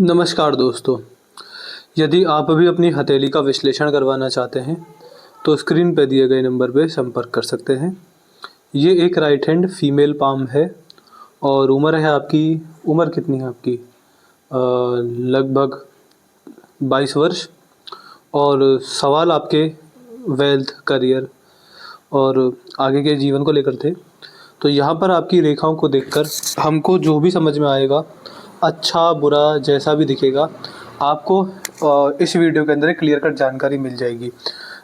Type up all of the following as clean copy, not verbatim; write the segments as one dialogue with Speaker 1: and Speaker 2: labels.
Speaker 1: नमस्कार दोस्तों, यदि आप भी अपनी हथेली का विश्लेषण करवाना चाहते हैं, तो स्क्रीन पर दिए गए नंबर पर संपर्क कर सकते हैं। ये एक राइट हैंड फीमेल पाम है और उम्र है आपकी। उम्र कितनी है आपकी? लगभग 22 वर्ष। और सवाल आपके वेल्थ, करियर और आगे के जीवन को लेकर थे। तो यहाँ पर आपकी रेखाओं को देखकर हमको जो भी समझ में आएगा, अच्छा बुरा जैसा भी दिखेगा, आपको इस वीडियो के अंदर एक क्लियर कट जानकारी मिल जाएगी।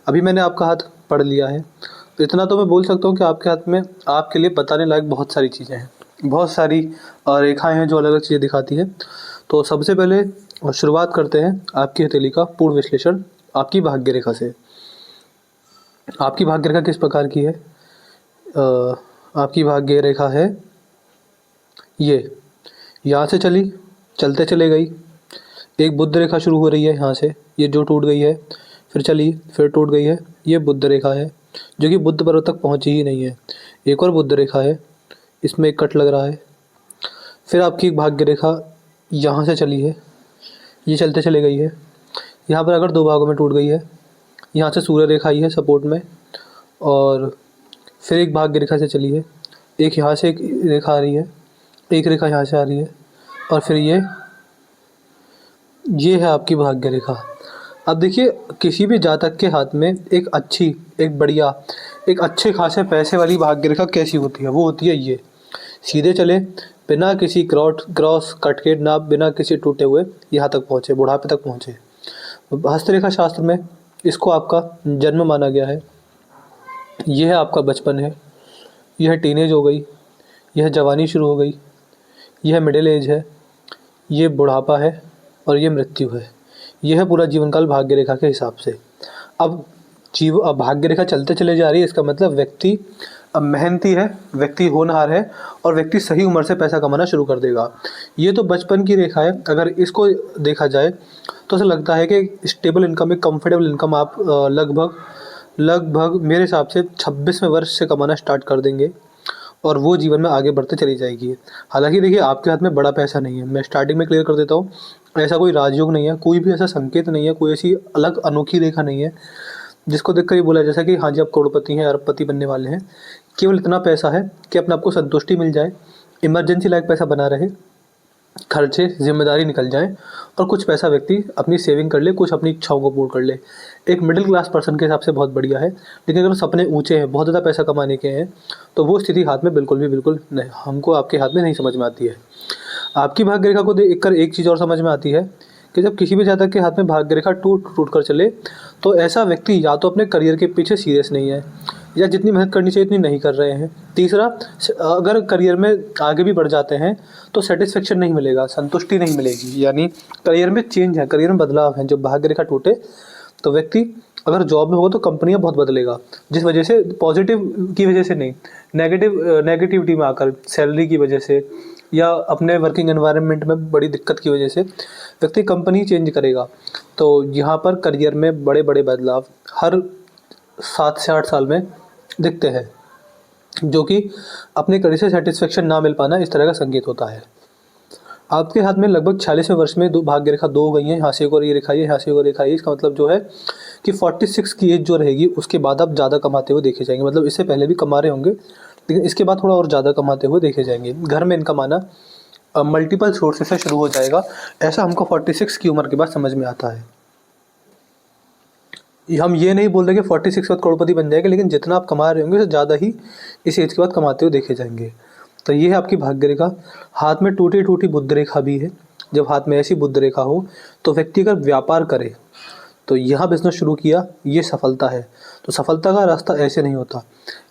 Speaker 1: अभी मैंने आपका हाथ पढ़ लिया है, तो इतना तो मैं बोल सकता हूँ कि आपके हाथ में आपके लिए बताने लायक बहुत सारी चीज़ें हैं, बहुत सारी रेखाएं हैं जो अलग अलग चीज़ें दिखाती हैं। तो सबसे पहले शुरुआत करते हैं आपकी हथेली का पूर्ण विश्लेषण आपकी भाग्य रेखा से। आपकी भाग्य रेखा किस प्रकार की है? आपकी भाग्य रेखा है ये, यहाँ से चलते चले गई, एक बुध रेखा शुरू हो रही है यहाँ से, ये जो टूट गई है, फिर चली, फिर टूट गई है, ये बुध रेखा है जो कि बुध पर्वत तक पहुँची ही नहीं है। एक और बुध रेखा है, इसमें एक कट लग रहा है। फिर आपकी एक भाग्य रेखा यहाँ से चली है, ये चलते चले गई है, यहाँ पर अगर दो भागों में टूट गई है। यहाँ से सूर्य रेखा आई है सपोर्ट में, और फिर एक भाग्य रेखा से चली है, एक यहाँ से एक रेखा आ रही है, एक रेखा यहाँ से आ रही है, और फिर ये है आपकी भाग्य रेखा। अब देखिए, किसी भी जातक के हाथ में एक अच्छी, एक बढ़िया, एक अच्छे खासे पैसे वाली भाग्य रेखा कैसी होती है? वो होती है ये, सीधे चले, बिना किसी क्रॉस कट के, ना बिना किसी टूटे हुए, यहाँ तक पहुँचे, बुढ़ापे तक पहुँचे। हस्तरेखा शास्त्र में इसको आपका जन्म माना गया है। यह है आपका बचपन है, यह टीनेज हो गई, यह जवानी शुरू हो गई, यह मिडिल एज है, ये बुढ़ापा है, और ये मृत्यु है। यह है पूरा जीवन काल भाग्य रेखा के हिसाब से। अब भाग्य रेखा चलते चले जा रही है, इसका मतलब व्यक्ति अब मेहनती है, व्यक्ति होनहार है, और व्यक्ति सही उम्र से पैसा कमाना शुरू कर देगा। ये तो बचपन की रेखा है। अगर इसको देखा जाए तो ऐसा लगता है कि स्टेबल इनकम, एक कंफर्टेबल इनकम आप लगभग मेरे हिसाब से 26वें वर्ष से कमाना स्टार्ट कर देंगे, और वो जीवन में आगे बढ़ते चली जाएगी। हालांकि देखिए, आपके हाथ में बड़ा पैसा नहीं है, मैं स्टार्टिंग में क्लियर कर देता हूँ। ऐसा कोई राजयोग नहीं है, कोई भी ऐसा संकेत नहीं है, कोई ऐसी अलग अनोखी रेखा नहीं है जिसको देखकर ये बोला जैसा कि हाँ जी आप करोड़पति हैं, अरबपति बनने वाले हैं। केवल इतना पैसा है कि अपने आपको संतुष्टि मिल जाए, इमरजेंसी लायक पैसा बना रहे, खर्चे जिम्मेदारी निकल जाए, और कुछ पैसा व्यक्ति अपनी सेविंग कर ले, कुछ अपनी इच्छाओं को पूर्ण कर ले। एक मिडिल क्लास पर्सन के हिसाब से बहुत बढ़िया है। लेकिन अगर सपने ऊंचे हैं, बहुत ज़्यादा पैसा कमाने के हैं, तो वो स्थिति हाथ में बिल्कुल नहीं, हमको आपके हाथ में नहीं समझ में आती है। आपकी भाग्य रेखा को देख कर एक चीज़ और समझ में आती है कि जब किसी भी जातक के हाथ में भाग्य रेखा टूट कर चले, तो ऐसा व्यक्ति या तो अपने करियर के पीछे सीरियस नहीं है, या जितनी मेहनत करनी चाहिए उतनी नहीं कर रहे हैं। तीसरा, अगर करियर में आगे भी बढ़ जाते हैं तो सेटिस्फेक्शन नहीं मिलेगा, संतुष्टि नहीं मिलेगी, यानी करियर में चेंज है, करियर में बदलाव है। जब भाग्य रेखा टूटे तो व्यक्ति अगर जॉब में होगा तो कंपनियां बहुत बदलेगा, जिस वजह से पॉजिटिव की वजह से नहीं, नेगेटिविटी में आकर, सैलरी की वजह से, या अपने वर्किंग एनवायरनमेंट में बड़ी दिक्कत की वजह से व्यक्ति कंपनी चेंज करेगा। तो यहाँ पर करियर में बड़े बड़े बदलाव हर 7 से 8 साल में दिखते हैं, जो कि अपने करियर से सेटिस्फेक्शन ना मिल पाना, इस तरह का संकेत होता है। आपके हाथ में लगभग 46वें वर्ष में दो भाग्य रेखा दो हो गई हैं, यहाँ से एक और ये रेखा है, यहाँ से एक और रेखा है। इसका मतलब जो है कि 46 की एज जो रहेगी उसके बाद आप ज़्यादा कमाते हुए देखे जाएंगे। मतलब इससे पहले भी कमा रहे होंगे, लेकिन इसके बाद थोड़ा और ज़्यादा कमाते हुए देखे जाएंगे। घर में इनकम आना मल्टीपल सोर्सेस से शुरू हो जाएगा, ऐसा हमको 46 की उम्र के बाद समझ में आता है। हम ये नहीं बोल रहे कि 46 के बाद करोड़पति बन जाएंगे, लेकिन जितना आप कमा रहे होंगे उससे ज़्यादा ही इस एज के बाद कमाते हुए देखे जाएंगे। तो ये है आपकी भाग्य रेखा। हाथ में टूटी टूटी बुध रेखा भी है। जब हाथ में ऐसी बुध रेखा हो तो व्यक्ति अगर व्यापार करे, तो यहाँ बिजनेस शुरू किया, ये सफलता है। तो सफलता का रास्ता ऐसे नहीं होता।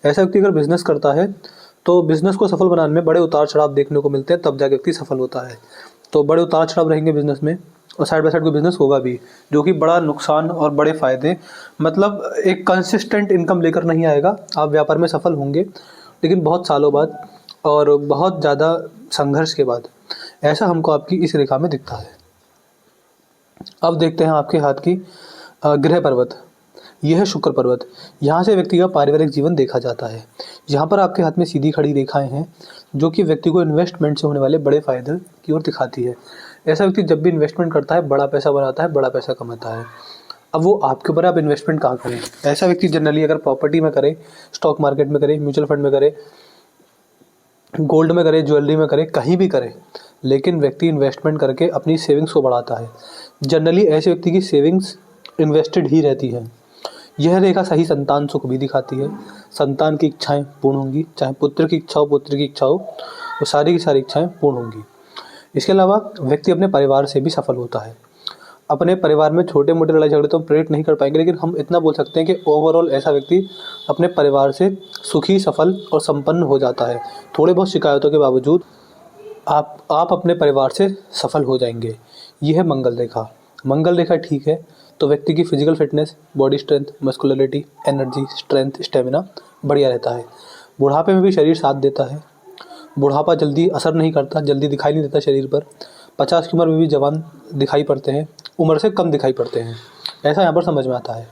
Speaker 1: ऐसा व्यक्ति अगर बिजनेस करता है तो बिजनेस को सफल बनाने में बड़े उतार चढ़ाव देखने को मिलते हैं, तब जाकर व्यक्ति सफल होता है। तो बड़े उतार चढ़ाव रहेंगे बिजनेस में, और साइड बाय साइड कोई बिजनेस होगा भी, जो कि बड़ा नुकसान और बड़े फ़ायदे, मतलब एक कंसिस्टेंट इनकम लेकर नहीं आएगा। आप व्यापार में सफल होंगे, लेकिन बहुत सालों बाद और बहुत ज़्यादा संघर्ष के बाद। ऐसा हमको आपकी इस रेखा में दिखता है। अब देखते हैं आपके हाथ की गृह पर्वत। यह है शुक्र पर्वत। यहाँ से व्यक्ति का पारिवारिक जीवन देखा जाता है। यहाँ पर आपके हाथ में सीधी खड़ी रेखाएं हैं, जो कि व्यक्ति को इन्वेस्टमेंट से होने वाले बड़े फायदे की ओर दिखाती है। ऐसा व्यक्ति जब भी इन्वेस्टमेंट करता है बड़ा पैसा बनाता है, बड़ा पैसा कमाता है। अब वो आपके ऊपर है, आप इन्वेस्टमेंट कहाँ करें। ऐसा व्यक्ति जनरली अगर प्रॉपर्टी में करे, स्टॉक मार्केट में करे, म्यूचुअल फंड में करे, गोल्ड में करे, ज्वेलरी में करे, कहीं भी करे, लेकिन व्यक्ति इन्वेस्टमेंट करके अपनी सेविंग्स को बढ़ाता है। जनरली ऐसे व्यक्ति की सेविंग्स इन्वेस्टेड ही रहती है। यह रेखा सही संतान सुख भी दिखाती है। संतान की इच्छाएं पूर्ण होंगी, चाहे पुत्र की इच्छा हो, पुत्र की इच्छा हो, वो सारी की सारी इच्छाएं पूर्ण होंगी। इसके अलावा व्यक्ति अपने परिवार से भी सफल होता है। अपने परिवार में छोटे मोटे लड़ाई झगड़े तो हम प्रेडिक्ट नहीं कर पाएंगे, लेकिन हम इतना बोल सकते हैं कि ओवरऑल ऐसा व्यक्ति अपने परिवार से सुखी, सफल और संपन्न हो जाता है। थोड़े बहुत शिकायतों के बावजूद आप अपने परिवार से सफल हो जाएंगे। यह है मंगल रेखा। मंगल रेखा ठीक है तो व्यक्ति की physical fitness, body strength, muscularity, energy, strength, stamina बढ़िया रहता है। बुढ़ापे में भी शरीर साथ देता है। बुढ़ापा जल्दी असर नहीं करता, जल्दी दिखाई नहीं देता शरीर पर। 50 की उम्र में भी जवान दिखाई पड़ते हैं, उम्र से कम दिखाई पड़ते हैं, ऐसा यहाँ पर समझ में आता है।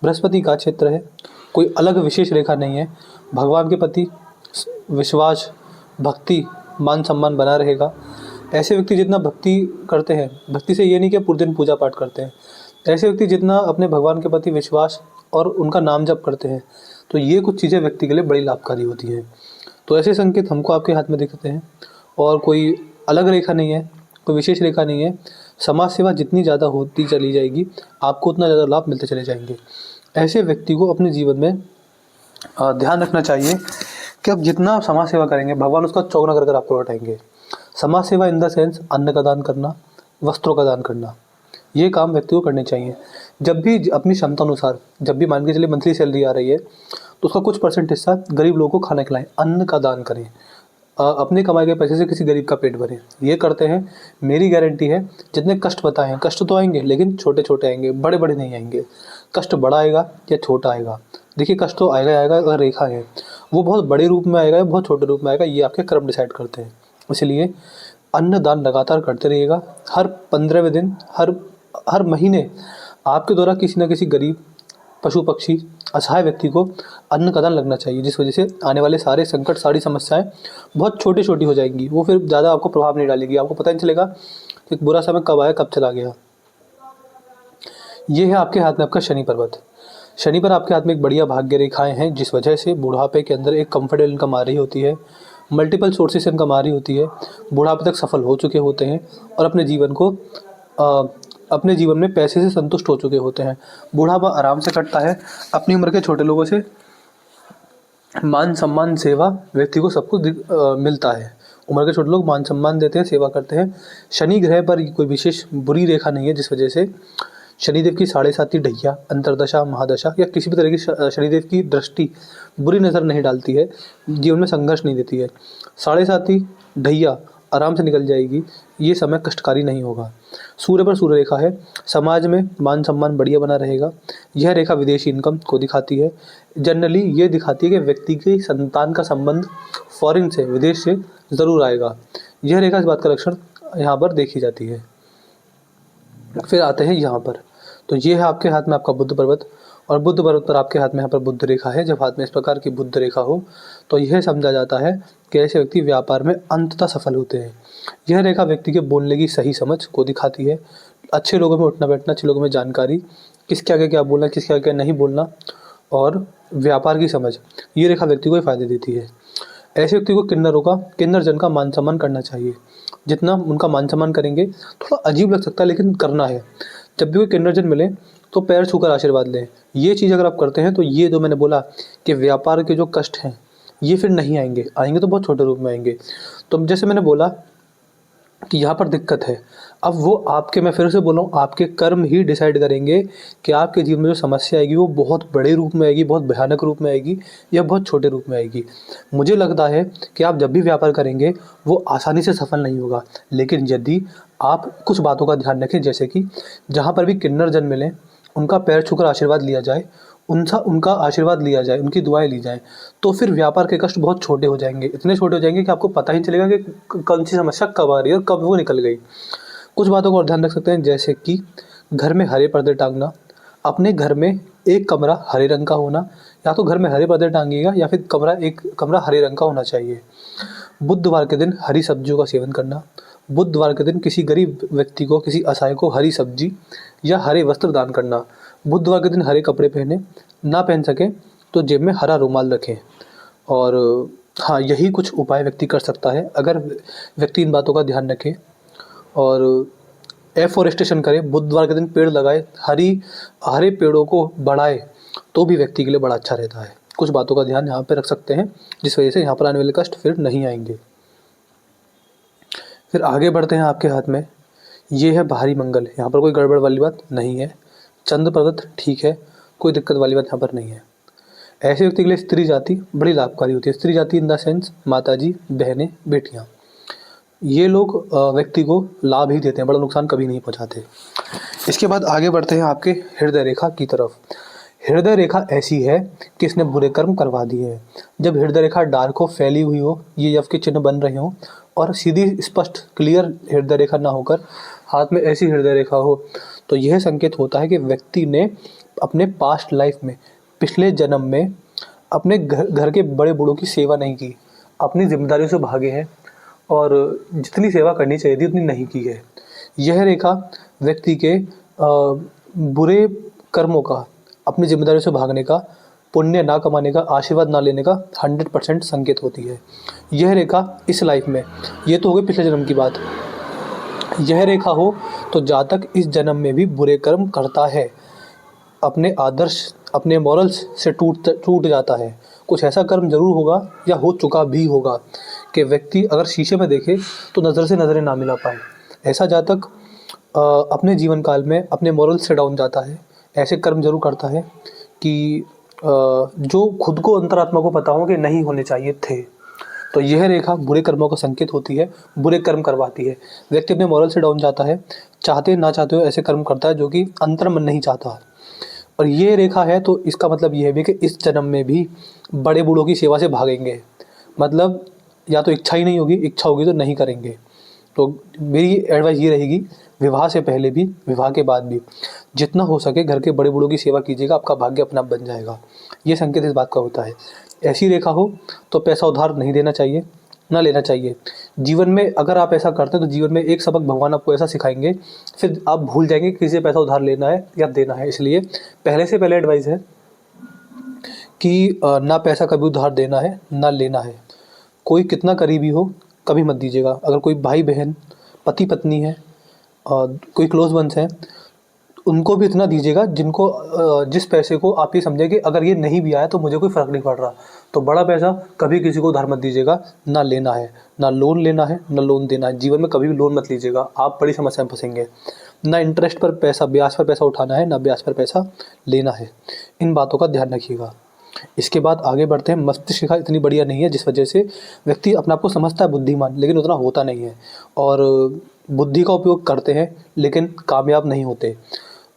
Speaker 1: बृहस्पति का क्षेत्र है, कोई अलग विशेष रेखा नहीं है। भगवान के प्रति विश्वास, भक्ति, मान सम्मान बना रहेगा। ऐसे व्यक्ति जितना भक्ति करते हैं, भक्ति से ये नहीं कि पूरे दिन पूजा पाठ करते हैं, ऐसे व्यक्ति जितना अपने भगवान के प्रति विश्वास और उनका नाम जप करते हैं, तो ये कुछ चीज़ें व्यक्ति के लिए बड़ी लाभकारी होती हैं। तो ऐसे संकेत हमको आपके हाथ में दिखते हैं और कोई अलग रेखा नहीं है, कोई विशेष रेखा नहीं है। समाज सेवा जितनी ज़्यादा होती चली जाएगी, आपको उतना ज़्यादा लाभ मिलते चले जाएंगे। ऐसे व्यक्ति को अपने जीवन में ध्यान रखना चाहिए कि अब जितना आप समाज सेवा करेंगे, भगवान उसका चौगुना कर आपको लौटाएंगे। समाज सेवा इन द सेंस अन्न का दान करना, वस्त्रों का दान करना, ये काम व्यक्ति को करने चाहिए। जब भी अपनी क्षमता अनुसार, जब भी मान के चलिए मंथली सैलरी आ रही है, तो उसका कुछ परसेंट हिस्सा गरीब लोगों को खाना खिलाएं, अन्न का दान करें। अपने कमाए गए पैसे से किसी गरीब का पेट भरें। ये करते हैं, मेरी गारंटी है जितने कष्ट बताए हैं, कष्ट तो आएंगे लेकिन छोटे छोटे आएंगे, बड़े बड़े नहीं आएंगे। कष्ट बड़ा आएगा या छोटा आएगा, देखिए कष्ट तो आएगा आएगा। अगर रेखा है वो बहुत बड़े रूप में आएगा या बहुत छोटे रूप में आएगा, ये आपके कर्म डिसाइड करते हैं। इसलिए अन्न दान लगातार करते रहिएगा। हर 15वें दिन, हर महीने आपके द्वारा किसी न किसी गरीब, पशु पक्षी, असहाय व्यक्ति को अन्न का दान लगना चाहिए, जिस वजह से आने वाले सारे संकट, सारी समस्याएं बहुत छोटी छोटी हो जाएंगी। वो फिर ज़्यादा आपको प्रभाव नहीं डालेगी, आपको पता नहीं चलेगा कि बुरा समय कब आया कब चला गया। ये है आपके हाथ में आपका शनि पर्वत। शनि पर आपके हाथ में एक बढ़िया भाग्य रेखाएं हैं, जिस वजह से बुढ़ापे के अंदर एक कंफर्टेबल इनकम आ रही होती है, मल्टीपल सोर्सेस से इनकम आ रही होती है। बुढ़ापे तक सफल हो चुके होते हैं और अपने जीवन में पैसे से संतुष्ट हो चुके होते हैं। बुढ़ापा आराम से कटता है। अपनी उम्र के छोटे लोगों से मान सम्मान, सेवा व्यक्ति को सब कुछ मिलता है। उम्र के छोटे लोग मान सम्मान देते हैं, सेवा करते हैं। शनि ग्रह पर कोई विशेष बुरी रेखा नहीं है, जिस वजह से शनिदेव की 7.5 ढैया, अंतरदशा, महादशा या किसी भी तरह की शनिदेव की दृष्टि बुरी नज़र नहीं डालती है, जीवन में संघर्ष नहीं देती है। 7.5 ढैया आराम से निकल जाएगी, ये समय कष्टकारी नहीं होगा। सूर्य पर सूर्य रेखा है, समाज में मान सम्मान बढ़िया बना रहेगा। यह रेखा विदेशी इनकम को दिखाती है। जनरली ये दिखाती है कि व्यक्ति की संतान का संबंध फॉरेन से, विदेश से ज़रूर आएगा। यह रेखा इस बात का लक्षण यहाँ पर देखी जाती है। फिर आते हैं यहाँ पर, तो ये है आपके हाथ में आपका बुध पर्वत, और बुध पर्वत पर आपके हाथ में यहाँ पर बुध रेखा है। जब हाथ में इस प्रकार की बुध रेखा हो तो यह समझा जाता है कि ऐसे व्यक्ति व्यापार में अंततः सफल होते हैं। यह रेखा व्यक्ति के बोलने की सही समझ को दिखाती है। अच्छे लोगों में उठना बैठना, अच्छे लोगों में जानकारी, किसके आगे क्या बोलना, किसके आगे क्या नहीं बोलना, और व्यापार की समझ, ये रेखा व्यक्ति को फ़ायदे देती है। ऐसे व्यक्ति को किन्नर जन का मान सम्मान करना चाहिए। जितना उनका मान सम्मान करेंगे, थोड़ा अजीब लग सकता है लेकिन करना है। जब भी कोई किन्नर जन मिले तो पैर छूकर आशीर्वाद लें। ये चीज़ अगर आप करते हैं तो ये जो मैंने बोला कि व्यापार के जो कष्ट हैं ये फिर नहीं आएंगे, आएंगे तो बहुत छोटे रूप में आएंगे। तो जैसे मैंने बोला कि यहाँ पर दिक्कत है, अब वो आपके, मैं फिर से बोल रहा हूँ, आपके कर्म ही डिसाइड करेंगे कि आपके जीवन में जो समस्या आएगी वो बहुत बड़े रूप में आएगी, बहुत भयानक रूप में आएगी या बहुत छोटे रूप में आएगी। मुझे लगता है कि आप जब भी व्यापार करेंगे वो आसानी से सफल नहीं होगा, लेकिन यदि आप कुछ बातों का ध्यान रखें, जैसे कि जहाँ पर भी किन्नर जन मिलें उनका पैर छूकर आशीर्वाद लिया जाए, उनका आशीर्वाद लिया जाए, उनकी दुआएं ली जाएं, तो फिर व्यापार के कष्ट बहुत छोटे हो जाएंगे। इतने छोटे हो जाएंगे कि आपको पता ही चलेगा कि कौन सी समस्या कब आ रही है और कब वो निकल गई। कुछ बातों का और ध्यान रख सकते हैं, जैसे कि घर में हरे पर्दे टांगना, अपने घर में एक कमरा हरे रंग का होना, या तो घर में हरे पर्दे टांगिएगा या फिर एक कमरा हरे रंग का होना चाहिए। बुधवार के दिन हरी सब्जियों का सेवन करना, बुधवार के दिन किसी गरीब व्यक्ति को, किसी असहाय को हरी सब्जी या हरे वस्त्र दान करना। बुधवार के दिन हरे कपड़े पहने, ना पहन सके तो जेब में हरा रुमाल रखें। और हाँ, यही कुछ उपाय व्यक्ति कर सकता है अगर व्यक्ति इन बातों का ध्यान रखे और एफोरेस्टेशन करे, बुधवार के दिन पेड़ लगाए, हरे पेड़ों को बढ़ाए, तो भी व्यक्ति के लिए बड़ा अच्छा रहता है। कुछ बातों का ध्यान यहाँ पे रख सकते हैं, जिस वजह से यहाँ पर आने वाले कष्ट फिर नहीं आएंगे। फिर आगे बढ़ते हैं आपके हाथ में, ये है भारी मंगल। यहाँ पर कोई गड़बड़ वाली बात नहीं है। चंद्र पर्वत ठीक है, कोई दिक्कत वाली बात यहाँ पर नहीं है। ऐसे व्यक्ति के लिए स्त्री जाति बड़ी लाभकारी होती है। स्त्री जाति इन द सेंस माताजी, बहनें, बेटियाँ, ये लोग व्यक्ति को लाभ ही देते हैं, बड़ा नुकसान कभी नहीं पहुँचाते। इसके बाद आगे बढ़ते हैं आपके हृदय रेखा की तरफ। हृदय रेखा ऐसी है कि इसने बुरे कर्म करवा दिए हैं। जब हृदय रेखा डार्क हो, फैली हुई हो, ये यव के चिन्ह बन रहे हों और सीधी स्पष्ट क्लियर हृदय रेखा ना होकर हाथ में ऐसी हृदय रेखा हो, तो यह संकेत होता है कि व्यक्ति ने अपने पास्ट लाइफ में, पिछले जन्म में अपने घर के बड़े बूढ़ों की सेवा नहीं की, अपनी जिम्मेदारियों से भागे हैं और जितनी सेवा करनी चाहिए थी उतनी नहीं की है। यह रेखा व्यक्ति के बुरे कर्मों का, अपनी जिम्मेदारियों से भागने का, पुण्य ना कमाने का, आशीर्वाद ना लेने का 100% संकेत होती है। यह रेखा इस लाइफ में, ये तो हो गई पिछले जन्म की बात, यह रेखा हो तो जातक इस जन्म में भी बुरे कर्म करता है, अपने आदर्श, अपने मॉरल्स से टूट जाता है। कुछ ऐसा कर्म जरूर होगा या हो चुका भी होगा कि व्यक्ति अगर शीशे में देखे तो नज़र से नज़रें ना मिला पाए। ऐसा जातक अपने जीवन काल में अपने मॉरल्स से डाउन जाता है, ऐसे कर्म जरूर करता है कि जो खुद को, अंतरात्मा को पता हो कि नहीं होने चाहिए थे। तो यह रेखा बुरे कर्मों का संकेत होती है, बुरे कर्म करवाती है। व्यक्ति अपने मॉरल से डाउन जाता है, चाहते ना चाहते हुए ऐसे कर्म करता है जो कि अंतर मन नहीं चाहता। और ये रेखा है तो इसका मतलब ये भी कि इस जन्म में भी बड़े बूढ़ों की सेवा से भागेंगे। मतलब या तो इच्छा ही नहीं होगी, इच्छा होगी तो नहीं करेंगे। तो मेरी एडवाइस ये रहेगी, विवाह से पहले भी, विवाह के बाद भी जितना हो सके घर के बड़े बूढ़ों की सेवा कीजिएगा, आपका भाग्य अपना बन जाएगा। ये संकेत इस बात का होता है। ऐसी रेखा हो तो पैसा उधार नहीं देना चाहिए, ना लेना चाहिए। जीवन में अगर आप ऐसा करते हैं तो जीवन में एक सबक भगवान आपको ऐसा सिखाएंगे, फिर आप भूल जाएंगे कि किसी से पैसा उधार लेना है या देना है। इसलिए पहले एडवाइस है कि ना पैसा कभी उधार देना है, ना लेना है। कोई कितना करीबी हो कभी मत दीजिएगा। अगर कोई भाई बहन, पति पत्नी है, कोई क्लोज वंस हैं, उनको भी इतना दीजिएगा जिस पैसे को आप ये समझे कि अगर ये नहीं भी आया तो मुझे कोई फ़र्क नहीं पड़ रहा। तो बड़ा पैसा कभी किसी को उधार मत दीजिएगा, ना लेना है, ना लोन लेना है, ना लोन देना है। जीवन में कभी भी लोन मत लीजिएगा, आप बड़ी समस्या में फंसेंगे। ना इंटरेस्ट पर पैसा, ब्याज पर पैसा उठाना है, ना ब्याज पर पैसा लेना है। इन बातों का ध्यान रखिएगा। इसके बाद आगे बढ़ते हैं। मस्तिष्क रेखा इतनी बढ़िया नहीं है, जिस वजह से व्यक्ति अपने आप को समझता है बुद्धिमान, लेकिन उतना होता नहीं है और बुद्धि का उपयोग करते हैं लेकिन कामयाब नहीं होते।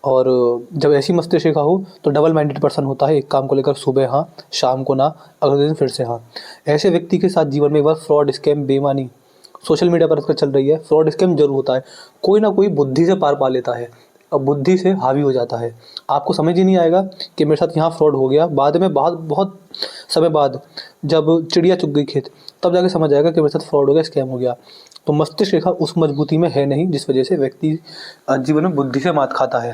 Speaker 1: और जब ऐसी मस्तिष्क रेखा हो तो डबल माइंडेड पर्सन होता है, एक काम को लेकर सुबह हाँ, शाम को ना, अगले दिन फिर से हाँ। ऐसे व्यक्ति के साथ जीवन में एक बार फ्रॉड, स्कैम, बेईमानी सोशल मीडिया पर इसका चल रही है, फ्रॉड स्कैम जरूर होता है। कोई ना कोई बुद्धि से पार पा लेता है और बुद्धि से हावी हो जाता है। आपको समझ ही नहीं आएगा कि मेरे साथ यहाँ फ्रॉड हो गया। बाद में बहुत समय बाद जब चिड़िया चुग गई खेत, तब जाके समझ आएगा कि मेरे साथ फ्रॉड हो गया, स्कैम हो गया। तो मस्तिष्क रेखा उस मजबूती में है नहीं, जिस वजह से व्यक्ति जीवन में बुद्धि से मात खाता है।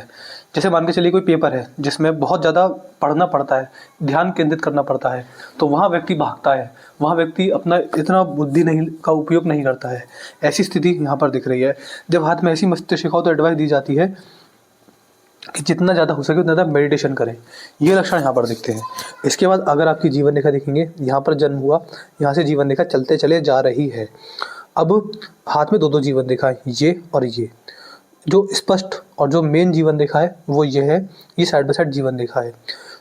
Speaker 1: जैसे मान के चलिए कोई पेपर है जिसमें बहुत ज़्यादा पढ़ना पड़ता है, ध्यान केंद्रित करना पड़ता है, तो वहाँ व्यक्ति भागता है, वहाँ व्यक्ति अपना इतना बुद्धि नहीं का उपयोग नहीं करता है। ऐसी स्थिति यहाँ पर दिख रही है। जब हाथ में ऐसी मस्तिष्क रेखा हो तो एडवाइस दी जाती है कि जितना ज़्यादा हो सके उतना ज़्यादा मेडिटेशन करें। ये लक्षण यहाँ पर दिखते हैं। इसके बाद अगर आपकी जीवन रेखा देखेंगे, यहाँ पर जन्म हुआ, यहाँ से जीवन रेखा चलते चले जा रही है। अब हाथ में दो जीवन रेखा है, ये और ये। जो स्पष्ट और जो मेन जीवन रेखा है वो ये है, ये साइड बाय साइड जीवन रेखा है।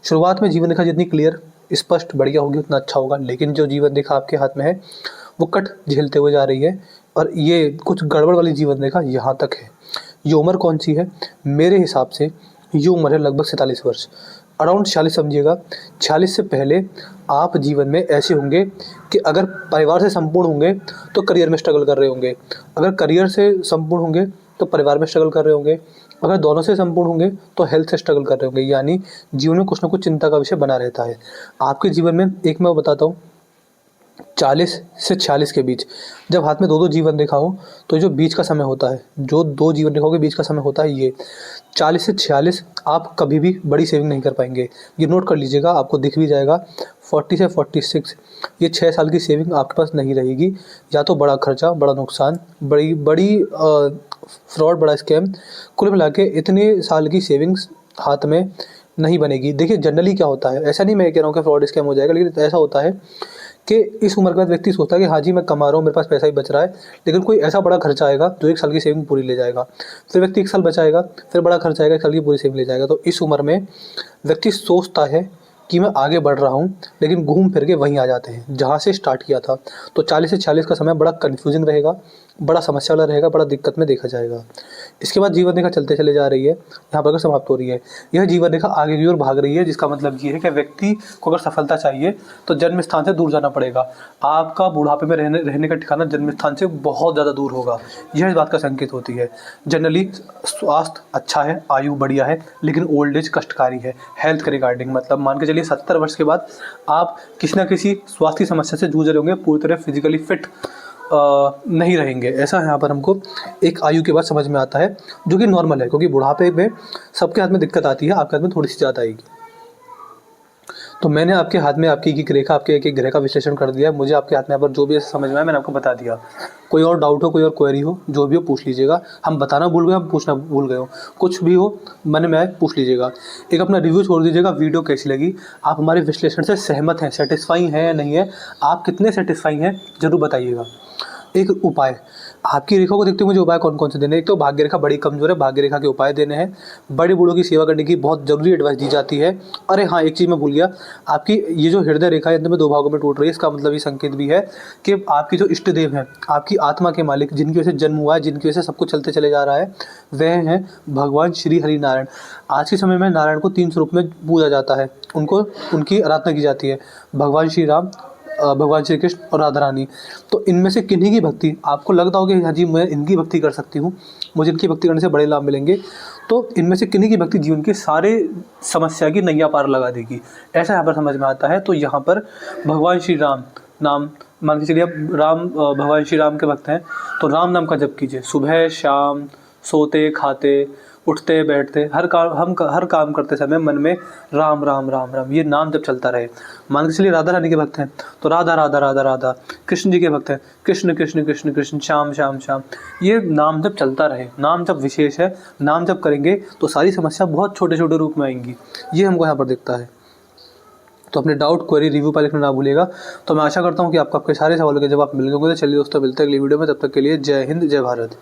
Speaker 1: शुरुआत में जीवन रेखा जितनी क्लियर, स्पष्ट, बढ़िया होगी उतना अच्छा होगा, लेकिन जो जीवन रेखा आपके हाथ में है वो कट झेलते हुए जा रही है और ये कुछ गड़बड़ वाली जीवन रेखा यहाँ तक है। ये उम्र कौन सी है? मेरे हिसाब से ये उम्र है लगभग 47 वर्ष, अराउंड 46 समझिएगा। 46 से पहले आप जीवन में ऐसे होंगे कि अगर परिवार से संपूर्ण होंगे तो करियर में स्ट्रगल कर रहे होंगे, अगर करियर से संपूर्ण होंगे तो परिवार में स्ट्रगल कर रहे होंगे, अगर दोनों से संपूर्ण होंगे तो हेल्थ से स्ट्रगल कर रहे होंगे। यानी जीवन में कुछ ना कुछ चिंता का विषय बना रहता है आपके जीवन में। एक मैं बताता हूँ, 40 से 46 के बीच जब हाथ में 2-2 जीवन रेखा हो, तो जो बीच का समय होता है, जो 2 जीवन रेखाओं के बीच का समय होता है ये 40 से 46 आप कभी भी बड़ी सेविंग नहीं कर पाएँगे। ये नोट कर लीजिएगा, आपको दिख भी जाएगा। 40 से 46 ये 6 साल की सेविंग आपके पास नहीं रहेगी। या तो बड़ा खर्चा, बड़ा नुकसान, बड़ी बड़ी फ्रॉड, बड़ा स्कैम, कुल मिला के इतने साल की सेविंग्स हाथ में नहीं बनेगी। देखिए जनरली क्या होता है, ऐसा नहीं मैं कह रहा हूँ कि फ्रॉड स्कैम हो जाएगा, लेकिन ऐसा होता है कि इस उम्र के बाद व्यक्ति सोचता है कि हाँ जी मैं कमा रहा हूँ, मेरे पास पैसा ही बच रहा है, लेकिन कोई ऐसा बड़ा खर्चा आएगा जो 1 साल की सेविंग पूरी ले जाएगा। फिर व्यक्ति 1 साल बचाएगा, फिर बड़ा खर्चा आएगा, 1 साल की पूरी सेविंग ले जाएगा। तो इस उम्र में व्यक्ति सोचता है कि मैं आगे बढ़ रहा हूँ, लेकिन घूम फिर के वहीं आ जाते हैं जहाँ से स्टार्ट किया था। तो 40 से 46 का समय बड़ा कन्फ्यूजिंग रहेगा, बड़ा समस्या वाला रहेगा, बड़ा दिक्कत में देखा जाएगा। इसके बाद जीवन रेखा चलते चले जा रही है, यहाँ पर समाप्त हो रही है। यह जीवन रेखा आगे की ओर भाग रही है, जिसका मतलब ये है कि व्यक्ति को अगर सफलता चाहिए तो जन्म स्थान से दूर जाना पड़ेगा। आपका बुढ़ापे में रहने का ठिकाना जन्म स्थान से बहुत ज़्यादा दूर होगा। यह इस बात का संकेत होती है। जनरली स्वास्थ्य अच्छा है, आयु बढ़िया है, लेकिन ओल्ड एज कष्टकारी है। हेल्थ के रिगार्डिंग मतलब मान के चलिए 70 वर्ष के बाद आप किसी न किसी स्वास्थ्य की समस्या से जूझ रहे होंगे, पूरी तरह फिजिकली फिट नहीं रहेंगे। ऐसा यहाँ पर हमको एक आयु के बाद समझ में आता है, जो कि नॉर्मल है, क्योंकि बुढ़ापे में सबके हाथ में दिक्कत आती है, आपके हाथ में थोड़ी सी ज़्यादा आएगी। तो मैंने आपके हाथ में आपकी एक रेखा, आपके एक ग्रह का विश्लेषण कर दिया है। मुझे आपके हाथ में यहाँ पर जो भी समझ में आया मैंने आपको बता दिया। कोई और डाउट हो, कोई और क्वेरी हो, जो भी हो पूछ लीजिएगा। हम बताना भूल गए, हम पूछना भूल गए हो, कुछ भी हो मन में आए पूछ लीजिएगा। एक अपना रिव्यू छोड़ दीजिएगा, वीडियो कैसी लगी, आप हमारे विश्लेषण से सहमत हैं, सेटिस्फाई हैं या नहीं है, आप कितने सेटिस्फाई हैं ज़रूर बताइएगा। एक उपाय, आपकी रेखा को देखते हुए मुझे उपाय कौन कौन से देने हैं। एक तो भाग्य रेखा बड़ी कमज़ोर है, भाग्य रेखा के उपाय देने हैं। बड़े बूढ़ों की सेवा करने की बहुत ज़रूरी एडवाइस दी जाती है। अरे हाँ, एक चीज़ मैं भूल गया, आपकी ये जो हृदय रेखा है अंत में 2 भागों में टूट रही है, इसका मतलब ये संकेत भी है कि आपकी जो इष्ट देव हैं, आपकी आत्मा के मालिक, जिनकी वजह से जन्म हुआ है, जिनकी वजह से सब कुछ चलते चले जा रहा है, वह हैं भगवान श्री हरि नारायण। आज के समय में नारायण को 3 स्वरूप में पूजा जाता है, उनकी आराधना की जाती है। भगवान श्री राम, भगवान श्री कृष्ण और राधा रानी। तो इनमें से किन्हीं की भक्ति आपको लगता हो कि हाँ जी मैं इनकी भक्ति कर सकती हूँ, मुझे इनकी भक्ति करने से बड़े लाभ मिलेंगे, तो इनमें से किन्हीं की भक्ति जीवन के सारे समस्या की नैया पार लगा देगी, ऐसा यहाँ पर समझ में आता है। तो यहाँ पर भगवान श्री राम नाम, मान के चलिए आप भगवान श्री राम के भक्त हैं, तो राम नाम का जप कीजिए। सुबह शाम, सोते खाते, उठते बैठते, हर काम करते समय मन में राम राम राम राम ये नाम जब चलता रहे। मान के चलिए राधा रानी के भक्त हैं, तो राधा राधा राधा राधा। कृष्ण जी के भक्त हैं, कृष्ण कृष्ण कृष्ण कृष्ण, श्याम श्याम श्याम। ये नाम जब चलता रहे, नाम जब विशेष है, नाम जब करेंगे तो सारी समस्या बहुत छोटे छोटे रूप में आएंगी। ये हमको यहाँ पर दिखता है। तो अपने डाउट, क्वेरी, रिव्यू पर लिखना ना भूलिएगा। तो मैं आशा करता हूँ कि आपको आपके सारे सवालों के जवाब मिल गए। तो चलिए दोस्तों, मिलते हैं अगली वीडियो में, तब तक के लिए जय हिंद, जय भारत।